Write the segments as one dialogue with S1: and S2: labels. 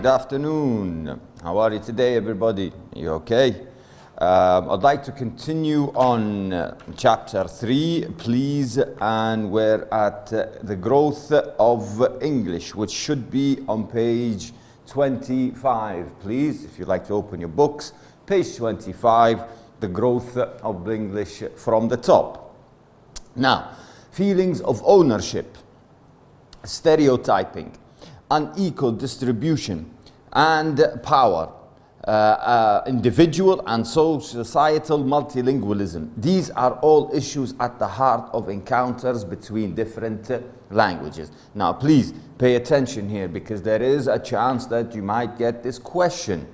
S1: Good afternoon. How are you today, everybody? You okay? I'd like to continue on chapter 3, please, and we're at the growth of English, which should be on page 25, please. If you'd like to open your books, page 25, the growth of English from the top. Now, feelings of ownership, stereotyping, unequal distribution, and power, individual and societal multilingualism. These are all issues at the heart of encounters between different languages. Now, please pay attention here, because there is a chance that you might get this question,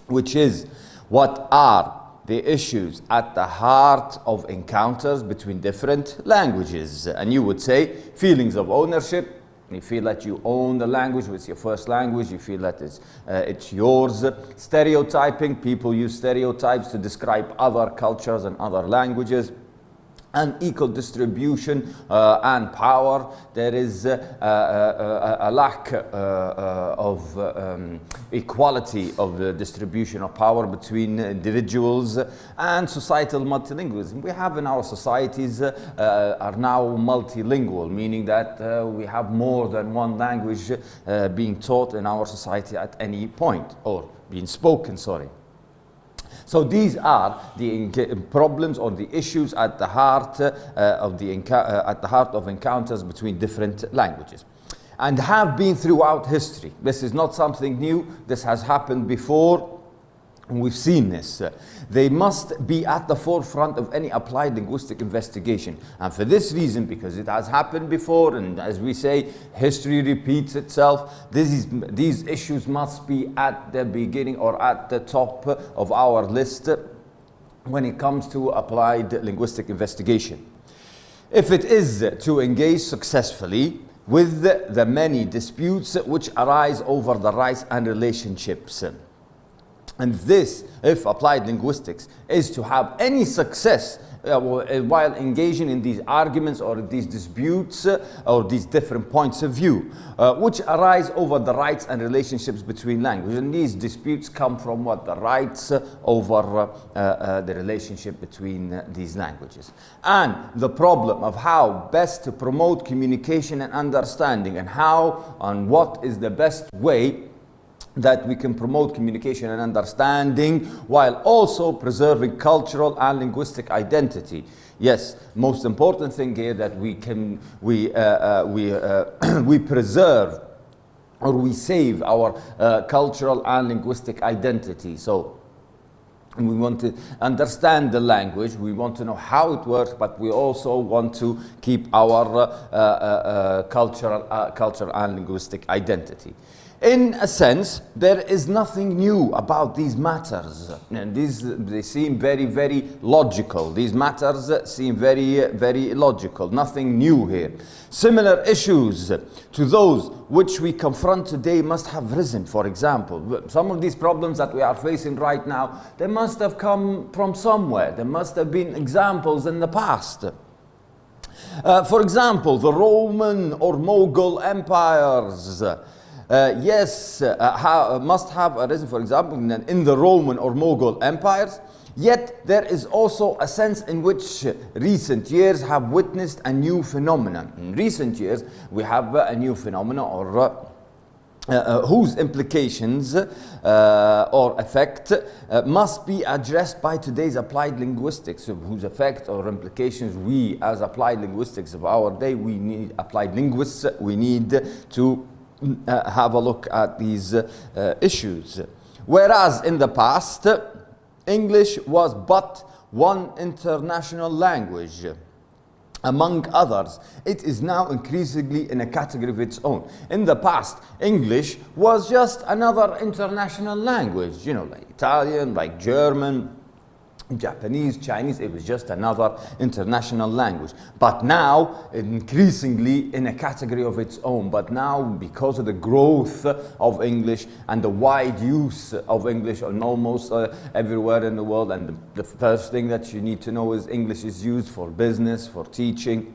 S1: which is, what are the issues at the heart of encounters between different languages? And you would say feelings of ownership. You feel that you own the language, it's your first language, you feel that it's yours. Stereotyping, people use stereotypes to describe other cultures and other languages. Unequal distribution and power. There is a lack of equality of the distribution of power between individuals. And societal multilingualism. We have in our societies are now multilingual, meaning that we have more than one language being taught in our society at any point, or being spoken, sorry. So these are the problems or the issues at the heart of encounters between different languages, and have been throughout history. This is not something new. This has happened before. We've seen this. They must be at the forefront of any applied linguistic investigation. And for this reason, because it has happened before, and as we say, history repeats itself, these issues must be at the beginning or at the top of our list when it comes to applied linguistic investigation. If it is to engage successfully with the many disputes which arise over the rights and relationships. And this, if applied linguistics is to have any success while engaging in these arguments or these disputes or these different points of view, which arise over the rights and relationships between languages. And these disputes come from what? The rights over the relationship between these languages. And the problem of how best to promote communication and understanding, and how and what is the best way that we can promote communication and understanding while also preserving cultural and linguistic identity. Yes, most important thing here that we preserve or we save our cultural and linguistic identity. So we want to understand the language, we want to know how it works, but we also want to keep our cultural and linguistic identity. In a sense, there is nothing new about these matters, and they seem very, very logical. These matters seem very, very logical. Nothing new here. Similar issues to those which we confront today must have risen. For example, some of these problems that we are facing right now, they must have come from somewhere. There must have been examples in the past. For example, the Roman or Mughal empires. Must have arisen, for example, in the Roman or Mughal empires. Yet there is also a sense in which recent years have witnessed a new phenomenon. In recent years, we have a new phenomenon whose implications or effect must be addressed by today's applied linguistics, whose effect or implications we, as applied linguistics of our day, we need applied linguists, we need to have a look at these issues. Whereas in the past, English was but one international language among others, it is now increasingly in a category of its own. In the past, English was just another international language, like Italian, like German, Japanese, Chinese. It was just another international language. But now, increasingly in a category of its own. But now, because of the growth of English and the wide use of English on almost everywhere in the world, and the first thing that you need to know is English is used for business, for teaching,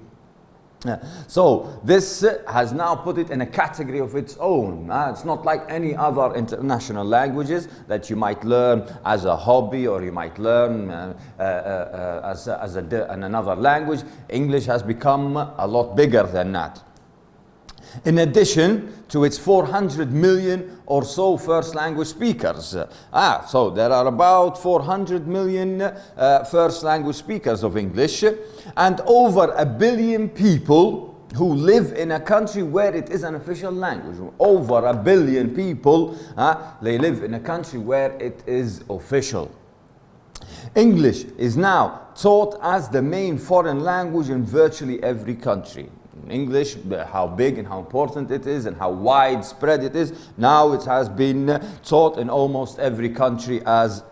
S1: So this has now put it in a category of its own. It's not like any other international languages that you might learn as a hobby, or you might learn as another language. English has become a lot bigger than that. In addition to its 400 million or so first language speakers. So there are about 400 million first language speakers of English, and over 1 billion people who live in a country where it is an official language. Over 1 billion people, they live in a country where it is official. English is now taught as the main foreign language in virtually every country. English, how big and how important it is and how widespread it is, now it has been taught in almost every country as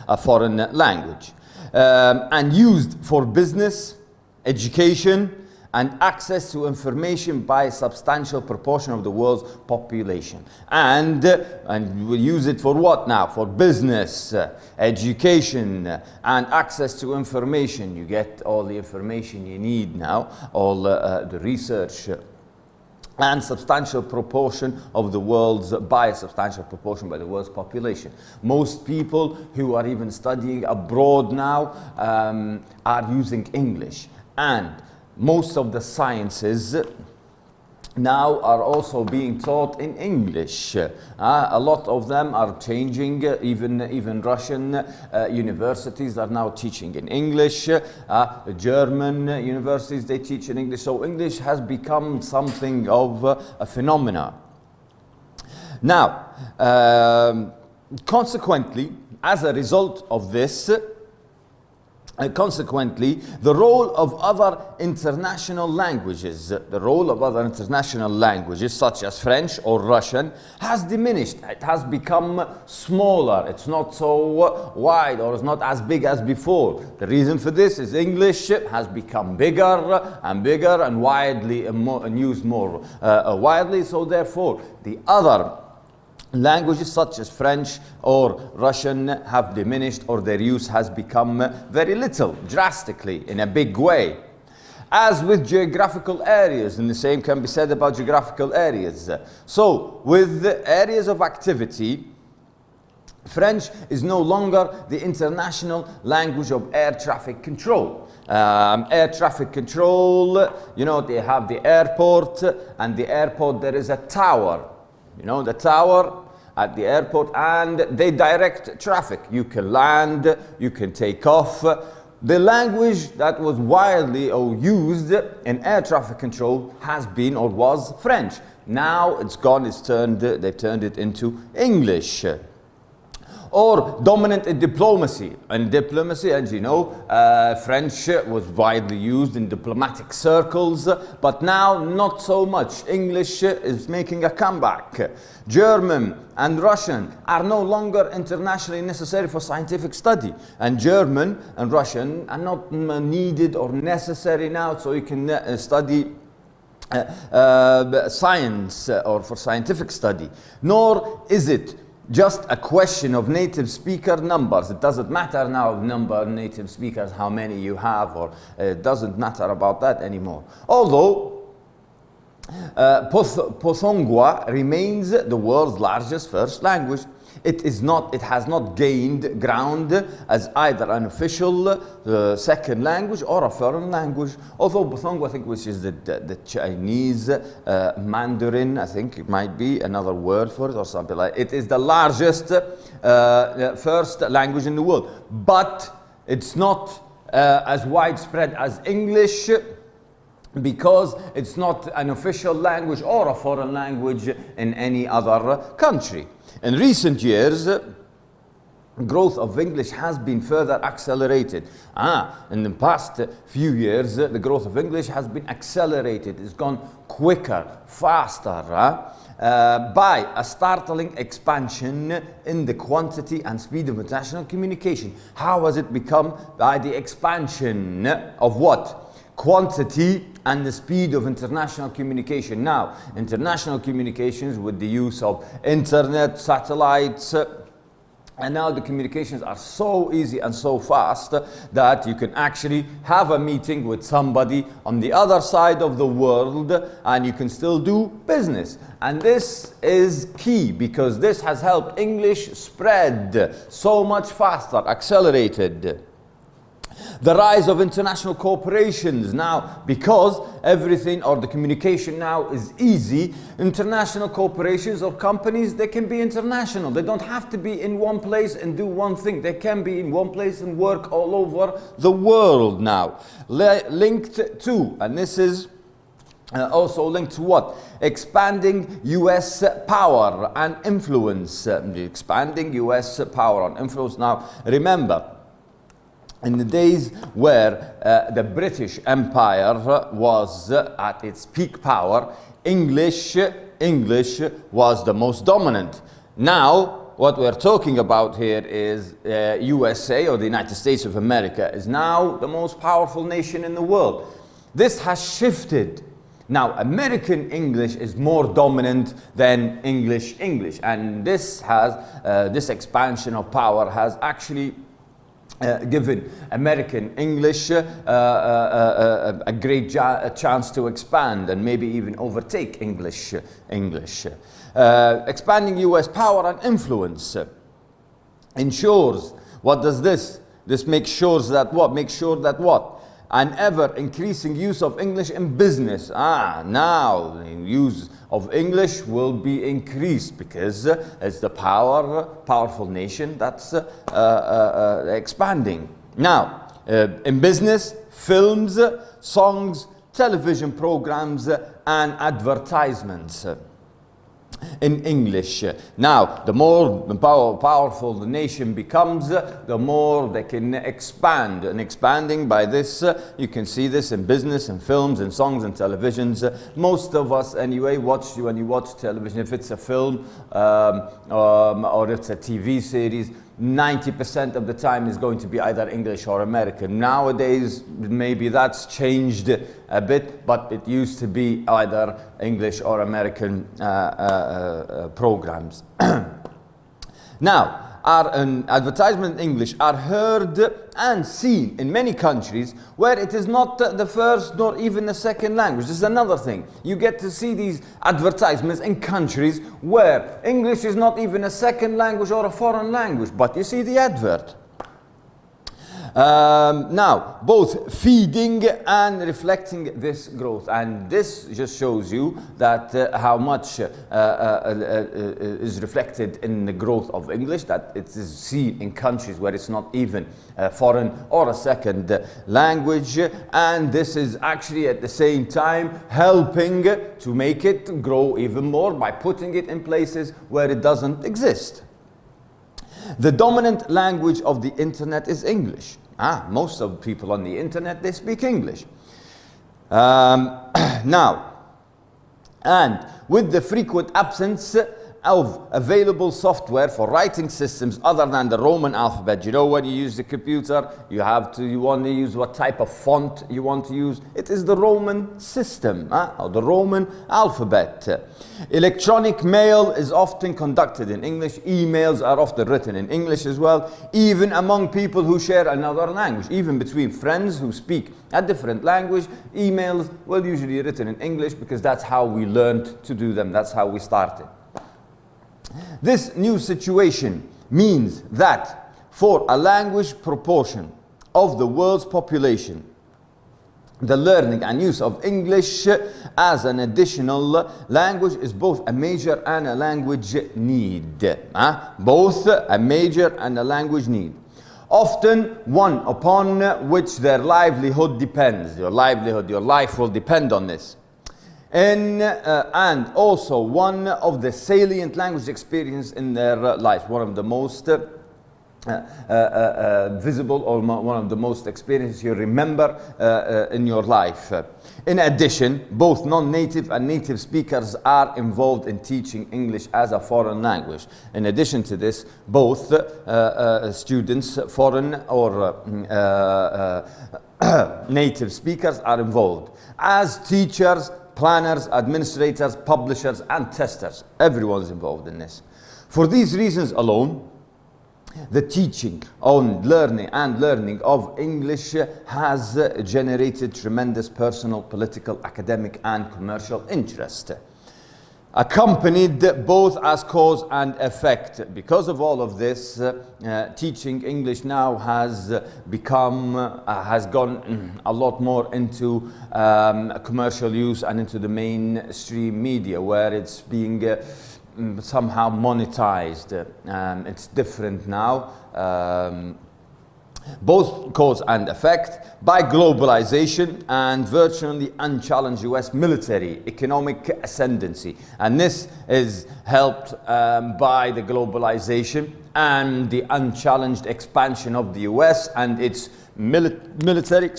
S1: a foreign language, and used for business, education, and access to information by a substantial proportion of the world's population. And we use it for what now? For business, education, and access to information. You get all the information you need now, all the research, and substantial proportion of the world's, by a substantial proportion by the world's population. Most people who are even studying abroad now are using English, and most of the sciences now are also being taught in English. A lot of them are changing. Even Russian universities are now teaching in English. German universities, they teach in English. So English has become something of a phenomenon. Now, consequently, as a result of this, consequently, the role of other international languages, such as French or Russian, has diminished. It has become smaller. It's not so wide, or it's not as big as before. The reason for this is English has become bigger and widely and used more widely. So therefore, the other languages such as French or Russian have diminished, or their use has become very little, drastically, in a big way. As with geographical areas, and the same can be said about geographical areas. So, with the areas of activity, French is no longer the international language of air traffic control. Air traffic control, you know, they have the airport, and the airport there is a tower. You know, the tower at the airport, and they direct traffic. You can land, you can take off. The language that was widely used in air traffic control has been or was French. Now it's gone, they've turned it into English. Or dominant in diplomacy. In diplomacy, as you know, French was widely used in diplomatic circles, but now not so much. English is making a comeback. German and Russian are no longer internationally necessary for scientific study, and German and Russian are not needed or necessary now, so you can study science or for scientific study. Nor is it just a question of native speaker numbers. It doesn't matter now number of native speakers, how many you have, or it doesn't matter about that anymore. Although Puthongwa remains the world's largest first language. It has not gained ground as either an official second language or a foreign language. Although Puthongwa, I think, which is the Chinese Mandarin, I think it might be another word for it or something like it, is the largest first language in the world. But it's not as widespread as English, because it's not an official language or a foreign language in any other country. In recent years, growth of English has been further accelerated. In the past few years, the growth of English has been accelerated. It's gone quicker, faster, by a startling expansion in the quantity and speed of international communication. How has it become? By the expansion of what? Quantity and the speed of international communication. Now, international communications with the use of internet, satellites, And now the communications are so easy and so fast that you can actually have a meeting with somebody on the other side of the world and you can still do business. And this is key because this has helped English spread so much faster, accelerated. The rise of international corporations now, because everything or the communication now is easy, international corporations or companies, they can be international. They don't have to be in one place and do one thing. They can be in one place and work all over the world now. Linked to, and this is also linked to what? Expanding US power and influence. Expanding US power and influence. Now, remember, in the days where the British Empire was at its peak power, English was the most dominant. Now, what we're talking about here is USA, or the United States of America, is now the most powerful nation in the world. This has shifted. Now, American English is more dominant than English, and this has this expansion of power has actually given American English a great chance to expand and maybe even overtake English. Expanding US power and influence ensures, what does this? This makes sure that what? Makes sure that what? An ever increasing use of English in business. Now the use of English will be increased because it's the powerful nation that's expanding. Now, in business, films, songs, television programs, and advertisements in English. Now, the more powerful the nation becomes, the more they can expand. And expanding by this, you can see this in business and films and songs and televisions. Most of us anyway when you watch television, if it's a film or it's a TV series, 90% of the time is going to be either English or American. Nowadays, maybe that's changed a bit, but it used to be either English or American programs. Now, our advertisement in English are heard and seen in many countries where it is not the first nor even the second language. This is another thing. You get to see these advertisements in countries where English is not even a second language or a foreign language, but you see the advert. Now, both feeding and reflecting this growth, and this just shows you that how much is reflected in the growth of English, that it is seen in countries where it's not even a foreign or a second language, and this is actually at the same time helping to make it grow even more by putting it in places where it doesn't exist. The dominant language of the internet is English. Most of the people on the internet, they speak English. Now, and with the frequent absence of available software for writing systems other than the Roman alphabet. You know, when you use the computer, you want to use what type of font you want to use. It is the Roman system, or the Roman alphabet. Electronic mail is often conducted in English. Emails are often written in English as well, even among people who share another language. Even between friends who speak a different language, emails will usually be written in English because that's how we learned to do them. That's how we started. This new situation means that for a language proportion of the world's population, the learning and use of English as an additional language is both a major and a language need. Both a major and a language need. Often one upon which their livelihood depends. Your life will depend on this. And also one of the salient language experience in their life, one of the most visible or one of the most experiences you remember in your life. In addition, both non-native and native speakers are involved in teaching English as a foreign language. In addition to this, both students, foreign or native speakers are involved. As teachers, planners, administrators, publishers, and testers. Everyone's involved in this. For these reasons alone, The teaching on learning of English has generated tremendous personal, political, academic, and commercial interest, accompanied both as cause and effect. Because of all of this, teaching English now has gone a lot more into commercial use and into the mainstream media, where it's being somehow monetized. It's different now. Both cause and effect by globalization and virtually unchallenged US military economic ascendancy. And this is helped by the globalization and the unchallenged expansion of the US and its military,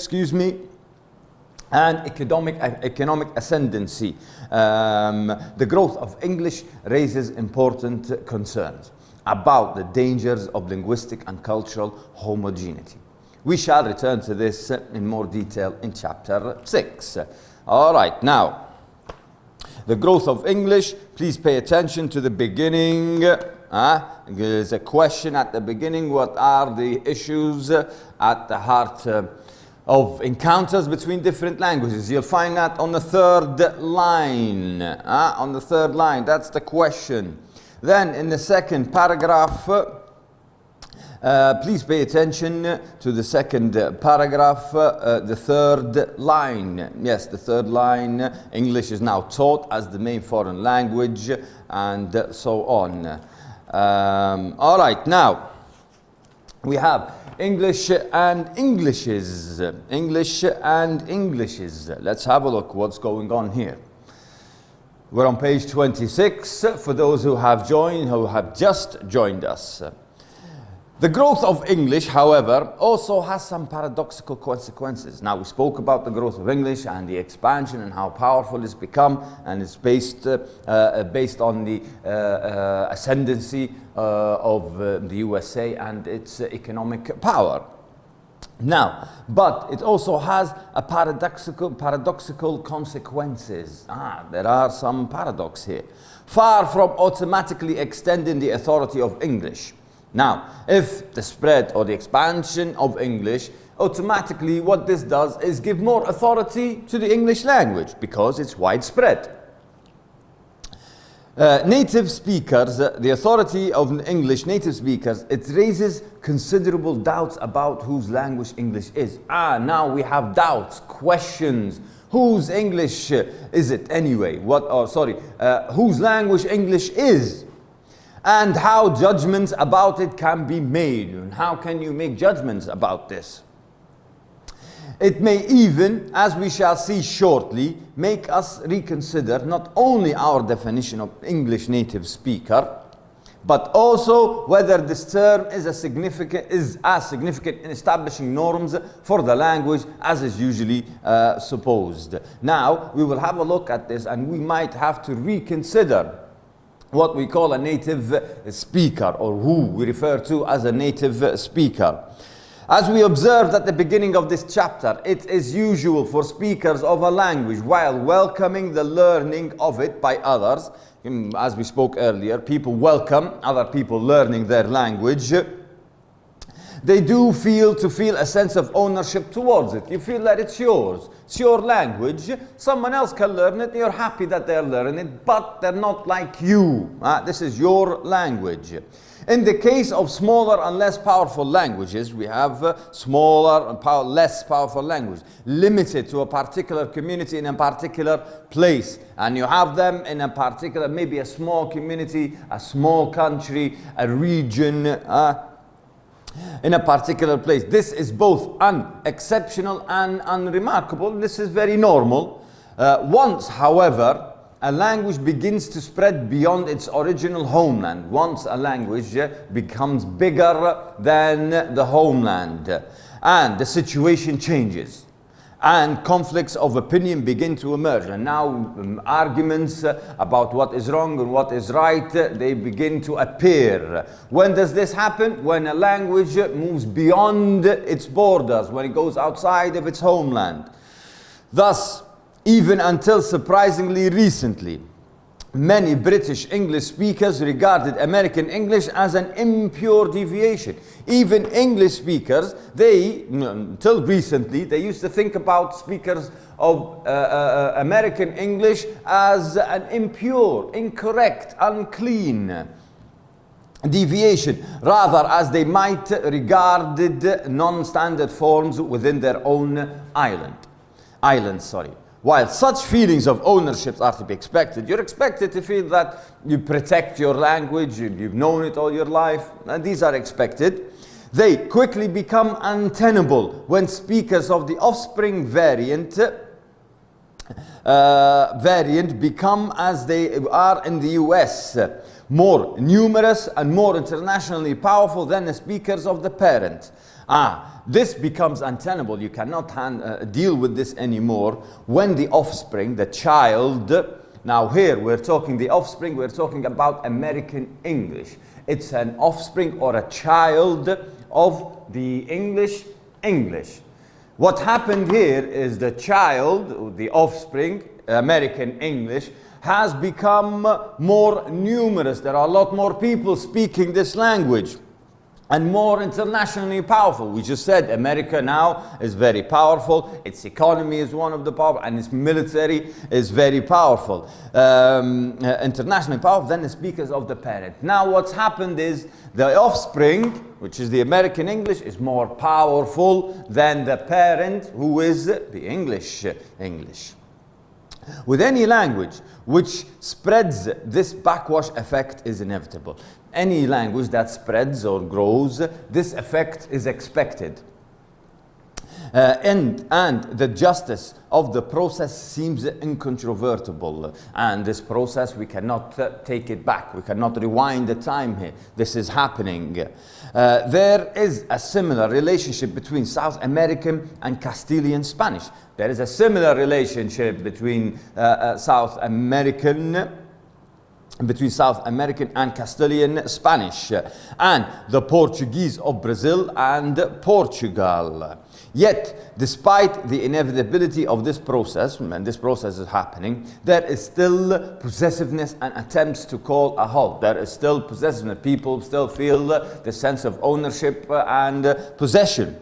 S1: and economic ascendancy. The growth of English raises important concerns about the dangers of linguistic and cultural homogeneity. We shall return to this in more detail in chapter 6. All right, now, the growth of English, please pay attention to the beginning. There's a question at the beginning: what are the issues at the heart of encounters between different languages? You'll find that on the third line. On the third line, that's the question. Then in the second paragraph, please pay attention to the second paragraph, the third line. Yes, the third line. English is now taught as the main foreign language, and so on. All right, now we have English and Englishes. English and Englishes. Let's have a look what's going on here. We're on page 26 for those who have just joined us. The growth of English, however, also has some paradoxical consequences. Now, we spoke about the growth of English and the expansion and how powerful it's become, and it's based on the ascendancy of the USA and its economic power. Now, but it also has a paradoxical consequences. There are some paradox here. Far from automatically extending the authority of English. Now, if the spread or the expansion of English, automatically what this does is give more authority to the English language because it's widespread. Native speakers, the authority of English native speakers, it raises considerable doubts about whose language English is. Now we have doubts, questions. Whose English is it anyway? Whose language English is? And how judgments about it can be made. And how can you make judgments about this? It may even, as we shall see shortly, make us reconsider not only our definition of English native speaker, but also whether this term is as significant in establishing norms for the language as is usually supposed. Now, we will have a look at this, and we might have to reconsider what we call a native speaker, or who we refer to as a native speaker. As we observed at the beginning of this chapter, it is usual for speakers of a language, while welcoming the learning of it by others, as we spoke earlier, people welcome other people learning their language. They do feel a sense of ownership towards it. You feel that it's yours. It's your language. Someone else can learn it. You're happy that they're learning it, but they're not like you. This is your language. In the case of smaller and less powerful languages, we have smaller and less powerful language, limited to a particular community in a particular place. And you have them in a particular, maybe a small community, a small country, a region, in a particular place. This is both unexceptional and unremarkable. This is very normal. Once, however, a language begins to spread beyond its original homeland, once a language becomes bigger than the homeland, and the situation changes, and conflicts of opinion begin to emerge, and now arguments about what is wrong and what is right, they begin to appear. When does this happen? When a language moves beyond its borders, when it goes outside of its homeland. Thus, even until surprisingly recently, many British English speakers regarded American English as an impure deviation. Even English speakers, they, until recently, they used to think about speakers of American English as an impure, incorrect, unclean deviation, rather as they might regarded non-standard forms within their own islands. While such feelings of ownership are to be expected, you're expected to feel that you protect your language, you've known it all your life, and these are expected. They quickly become untenable when speakers of the offspring variant become, as they are in the US, more numerous and more internationally powerful than the speakers of the parent. This becomes untenable. You cannot deal with this anymore when the offspring, the child, now here we're talking the offspring, we're talking about American English. It's an offspring or a child of the English. What happened here is the child, the offspring, American English, has become more numerous. There are a lot more people speaking this language and more internationally powerful. We just said America now is very powerful. Its economy is one of the powerful, and its military is very powerful. Internationally powerful than the speakers of the parent. Now what's happened is the offspring, which is the American English, is more powerful than the parent, who is the English. With any language which spreads, this backwash effect is inevitable. Any language that spreads or grows, this effect is expected. And the justice of the process seems incontrovertible. And this process, we cannot take it back. We cannot rewind the time here. This is happening. There is a similar relationship between South American and Castilian Spanish. There is a similar relationship between South American and Castilian Spanish and the Portuguese of Brazil and Portugal. Yet, despite the inevitability of this process, and this process is happening, there is still possessiveness and attempts to call a halt. There is still possessiveness. People still feel the sense of ownership and possession.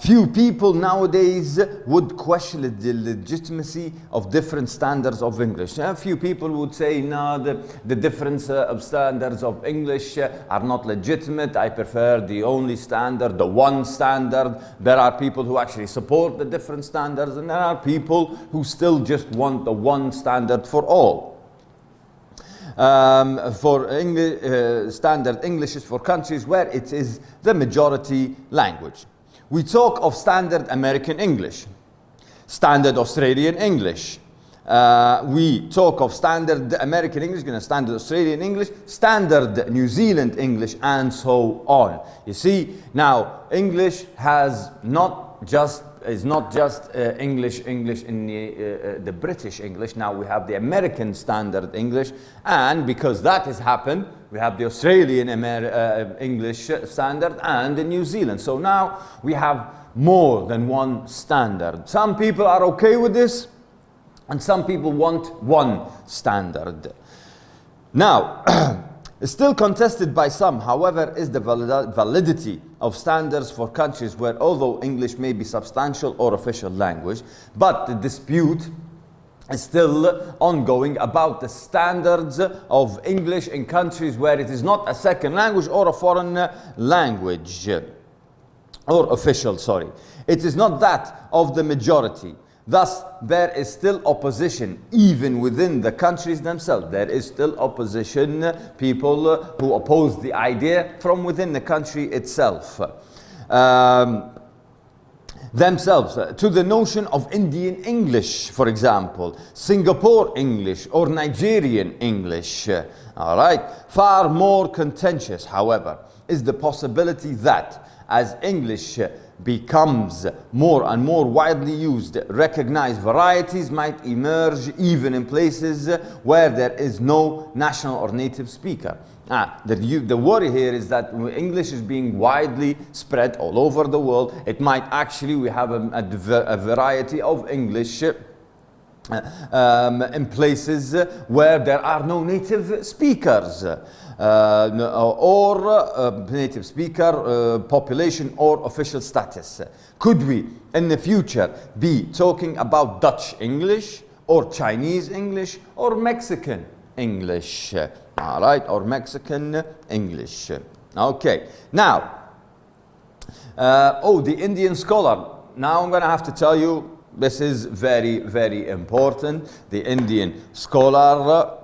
S1: Few people nowadays would question the legitimacy of different standards of English. Few people would say, no, the difference of standards of English are not legitimate. I prefer the only standard, the one standard. There are people who actually support the different standards, and there are people who still just want the one standard for all. For standard English is for countries where it is the majority language. We talk of standard American English, standard Australian English. We talk of standard American English, standard Australian English, standard New Zealand English, and so on. You see, now English is not just English in the British English. Now we have the American Standard English, and because that has happened, we have the Australian English Standard and the New Zealand. So now we have more than one standard. Some people are okay with this, and some people want one standard. Now, still contested by some, however, is the validity of standards for countries where, although English may be substantial or official language, but the dispute is still ongoing about the standards of English in countries where it is not a second language or a foreign language, or official, sorry. It is not that of the majority. Thus, there is still opposition, even within the countries themselves. There is still opposition, people who oppose the idea from within the country itself. Themselves, to the notion of Indian English, for example, Singapore English or Nigerian English. All right. Far more contentious, however, is the possibility that as English becomes more and more widely used, recognized varieties might emerge even in places where there is no national or native speaker. The worry here is that English is being widely spread all over the world. It might actually, we have a variety of English in places where there are no native speakers or native speaker population or official status. Could we in the future be talking about Dutch English or Chinese English or Mexican English? All right, or Mexican English. Okay, now, the Indian scholar. Now I'm going to have to tell you, this is very, very important. The Indian scholar,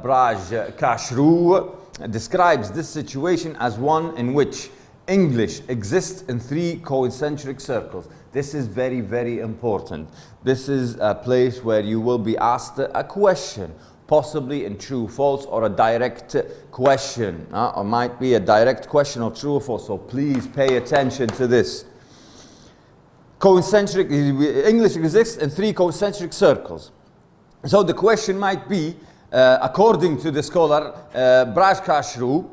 S1: Braj Kashru, describes this situation as one in which English exists in 3 concentric circles. This is very, very important. This is a place where you will be asked a question, possibly in true, false, or a direct question. Or might be a direct question or true or false. So please pay attention to this. Concentric, English exists in 3 concentric circles. So the question might be, according to the scholar Braj Kashru,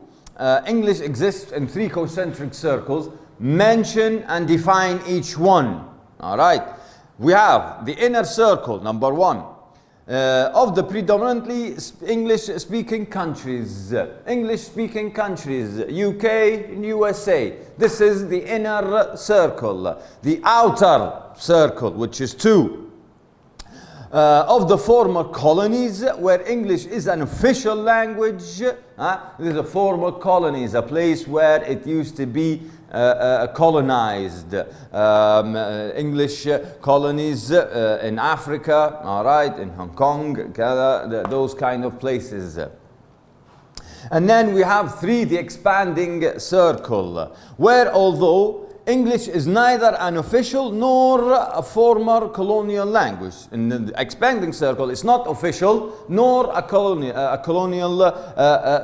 S1: English exists in 3 concentric circles. Mention and define each one. All right. We have the inner circle, number 1. Of the predominantly English-speaking countries. English-speaking countries, UK and USA. This is the inner circle. The outer circle, which is 2. Of the former colonies, where English is an official language. This is a former colonies, a place where it used to be colonized. English colonies in Africa, all right, in Hong Kong, those kind of places. And then we have 3, the expanding circle, where although English is neither an official nor a former colonial language. In the expanding circle, it's not official nor a colonial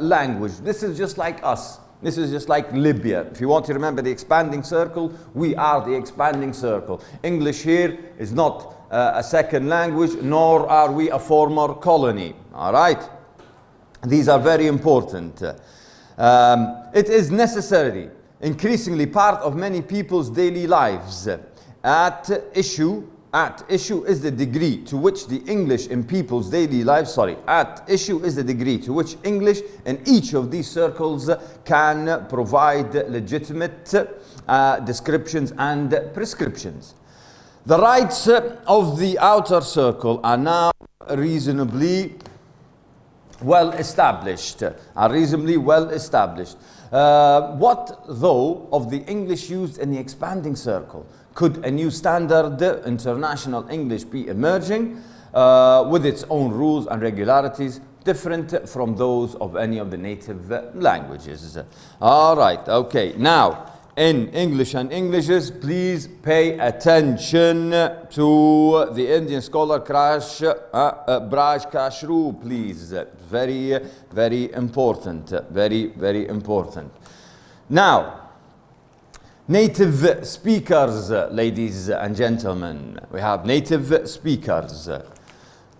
S1: language. This is just like us. This is just like Libya. If you want to remember the expanding circle, we are the expanding circle. English here is not a second language, nor are we a former colony. All right? These are very important. It is necessarily increasingly part of many people's daily lives. At issue is the degree to which the English in people's daily lives, at issue is the degree to which English in each of these circles can provide legitimate descriptions and prescriptions. The rights of the outer circle are now reasonably well established. What, though, of the English used in the expanding circle? Could a new standard international English be emerging with its own rules and regularities different from those of any of the native languages? All right, okay. Now, in English and Englishes, please pay attention to the Indian scholar Braj Kashru, please. Very, very important. Very, very important. Now, native speakers, ladies and gentlemen. We have native speakers.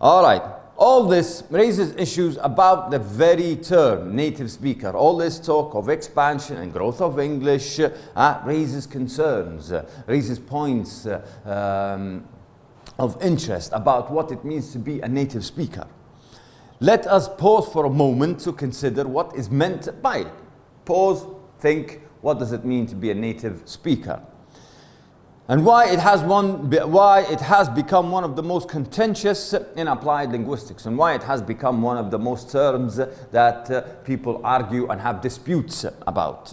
S1: All right. All this raises issues about the very term native speaker. All this talk of expansion and growth of English raises concerns, raises points of interest about what it means to be a native speaker. Let us pause for a moment to consider what is meant by it. Pause, think, what does it mean to be a native speaker? And why it has become one of the most contentious in applied linguistics, and why it has become one of the most terms that people argue and have disputes about.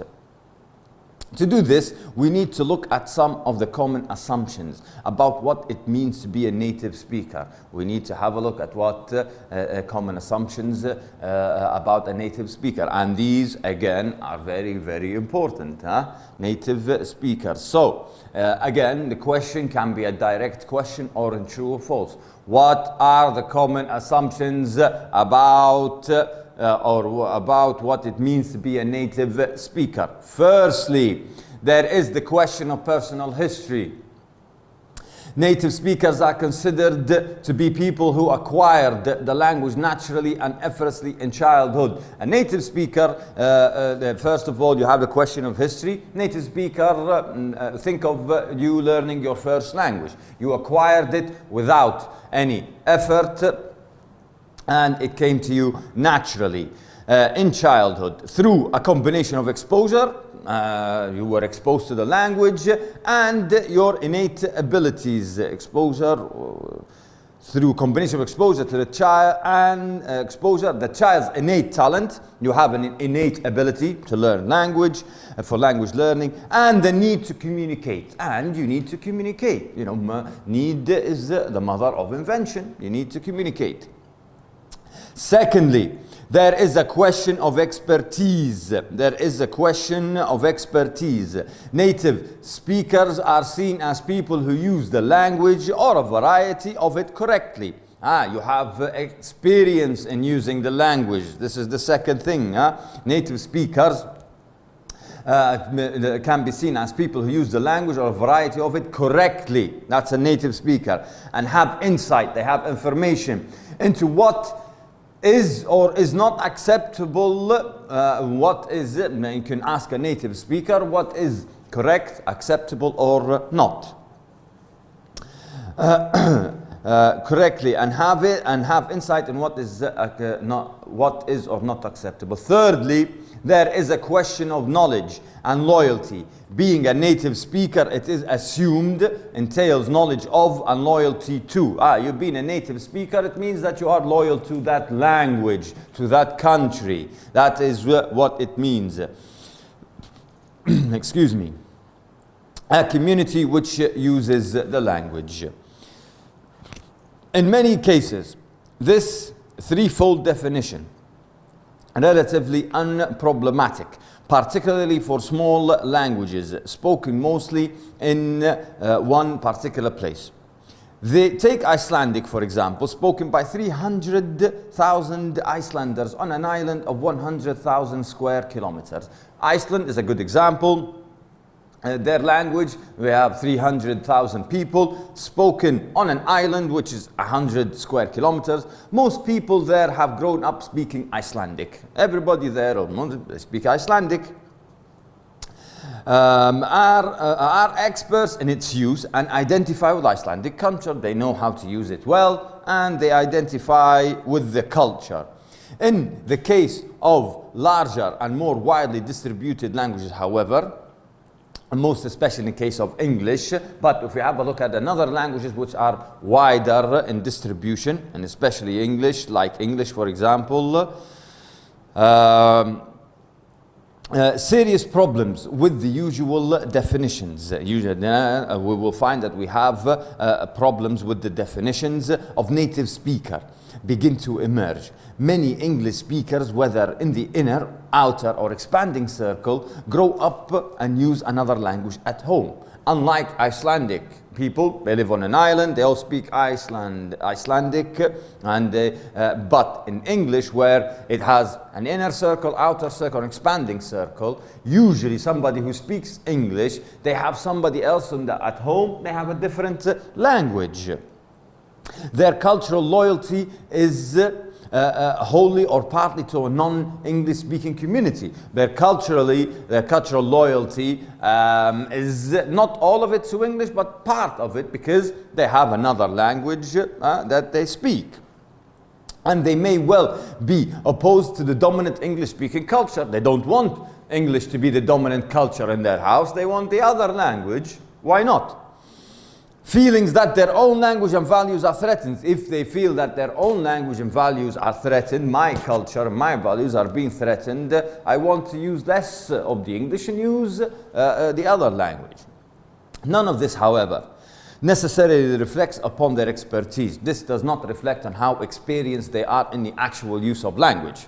S1: To do this, we need to look at some of the common assumptions about what it means to be a native speaker. We need to have a look at what common assumptions about a native speaker. And these, again, are very, very important. Native speakers. So, again, the question can be a direct question or in true or false. What are the common assumptions about about what it means to be a native speaker? Firstly, there is the question of personal history. Native speakers are considered to be people who acquired the language naturally and effortlessly in childhood. A native speaker, first of all, you have the question of history. Native speaker, think of you learning your first language. You acquired it without any effort, and it came to you naturally in childhood through a combination of exposure. You were exposed to the language and your innate abilities. Exposure through combination of exposure to the child and exposure, the child's innate talent. You have an innate ability to learn language, for language learning, and the need to communicate. And you need to communicate. You know, need is the mother of invention. You need to communicate. Secondly, there is a question of expertise. There is a question of expertise. Native speakers are seen as people who use the language or a variety of it correctly. You have experience in using the language. This is the second thing. Native speakers can be seen as people who use the language or a variety of it correctly. That's a native speaker. And have insight, they have information into what is or is not acceptable. What is it? You can ask a native speaker what is correct, acceptable, or not. Correctly, and have insight in what is or not acceptable. Thirdly, there is a question of knowledge and loyalty. Being a native speaker, it is assumed, entails knowledge of and loyalty to. You've been a native speaker, it means that you are loyal to that language, to that country. That is what it means. Excuse me. A community which uses the language. In many cases, this threefold definition relatively unproblematic, particularly for small languages spoken mostly in one particular place. Take Icelandic, for example, spoken by 300,000 Icelanders on an island of 100,000 square kilometers. Iceland is a good example. Their language, we have 300,000 people spoken on an island which is 100 square kilometers. Most people there have grown up speaking Icelandic. Everybody there they speak Icelandic. Are experts in its use and identify with Icelandic culture. They know how to use it well and they identify with the culture. In the case of larger and more widely distributed languages, however, most especially in the case of English, but if we have a look at another languages which are wider in distribution, and especially English, like English for example, serious problems with the usual definitions. Usually, we will find that we have problems with the definitions of native speaker begin to emerge. Many English speakers, whether in the inner, outer, or expanding circle, grow up and use another language at home. Unlike Icelandic people, they live on an island, they all speak Icelandic, and but in English, where it has an inner circle, outer circle, and expanding circle, usually somebody who speaks English, they have somebody else at home, they have a different language. Their cultural loyalty is wholly or partly to a non-English speaking community. Their cultural loyalty is not all of it to English, but part of it, because they have another language that they speak. And they may well be opposed to the dominant English speaking culture. They don't want English to be the dominant culture in their house. They want the other language. Why not? Feelings that their own language and values are threatened. If they feel that their own language and values are threatened, my culture, my values are being threatened, I want to use less of the English and use the other language. None of this, however, necessarily reflects upon their expertise. This does not reflect on how experienced they are in the actual use of language.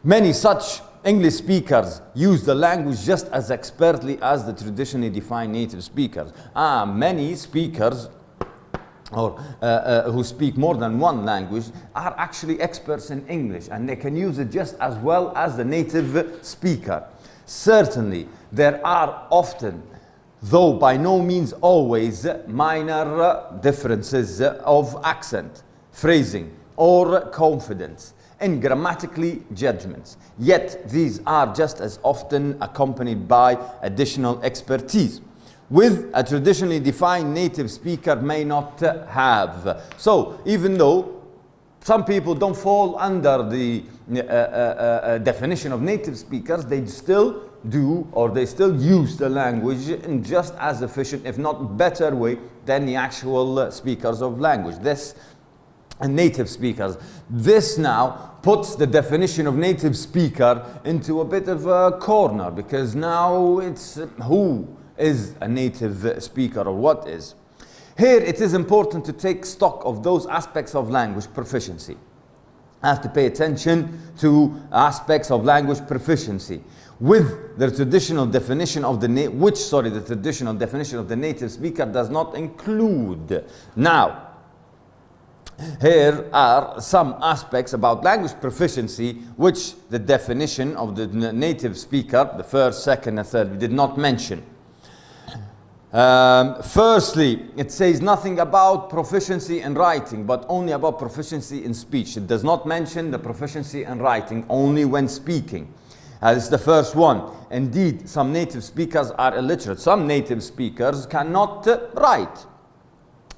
S1: Many such English speakers use the language just as expertly as the traditionally defined native speakers. Many speakers who speak more than one language are actually experts in English, and they can use it just as well as the native speaker. Certainly, there are often though by no means always, minor differences of accent, phrasing, or confidence, and grammatically judgments. Yet these are just as often accompanied by additional expertise, with a traditionally defined native speaker may not have. So even though some people don't fall under the definition of native speakers, they still do, or they still use the language in just as efficient, if not better way than the actual speakers of language. This and native speakers. This now puts the definition of native speaker into a bit of a corner, because now it's who is a native speaker or what is. Here it is important to take stock of those aspects of language proficiency. I have to pay attention to aspects of language proficiency with the traditional definition of the traditional definition of the native speaker does not include. Now, here are some aspects about language proficiency which the definition of the native speaker, the first, second, and third, we did not mention. Firstly, it says nothing about proficiency in writing, but only about proficiency in speech. It does not mention the proficiency in writing, only when speaking. This is the first one. Indeed, some native speakers are illiterate. Some native speakers cannot write.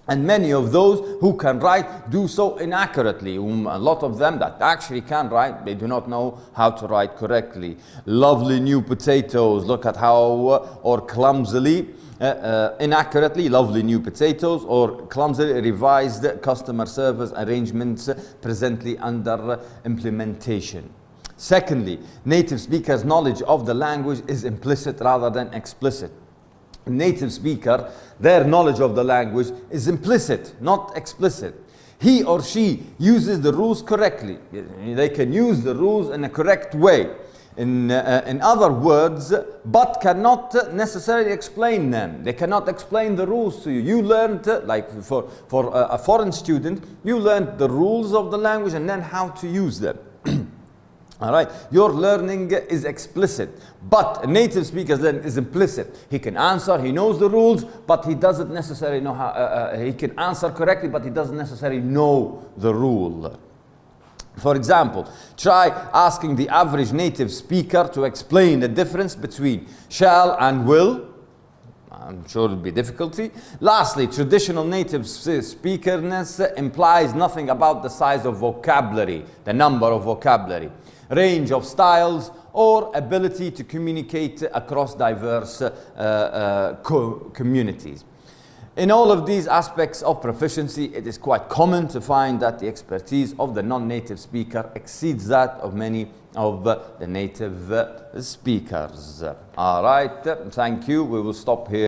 S1: And many of those who can write do so inaccurately. A lot of them that actually can write, they do not know how to write correctly. Lovely new potatoes. Look at how, or clumsily, inaccurately, lovely new potatoes, or clumsily revised customer service arrangements presently under implementation. Secondly, native speakers' knowledge of the language is implicit rather than explicit. Native speaker, their knowledge of the language is implicit, not explicit. He or she uses the rules correctly. They can use the rules in a correct way. In other words, but cannot necessarily explain them. They cannot explain the rules to you. You learned, like for a foreign student, you learned the rules of the language and then how to use them. All right, your learning is explicit, but a native speaker's learning is implicit. He can answer, he knows the rules, but he doesn't necessarily know how, he can answer correctly, but he doesn't necessarily know the rule. For example, try asking the average native speaker to explain the difference between shall and will. I'm sure it'll be difficulty. Lastly, traditional native speakerness implies nothing about the size of vocabulary, the number of vocabulary, range of styles, or ability to communicate across diverse communities. In all of these aspects of proficiency, it is quite common to find that the expertise of the non-native speaker exceeds that of many of the native speakers. All right, thank you. We will stop here.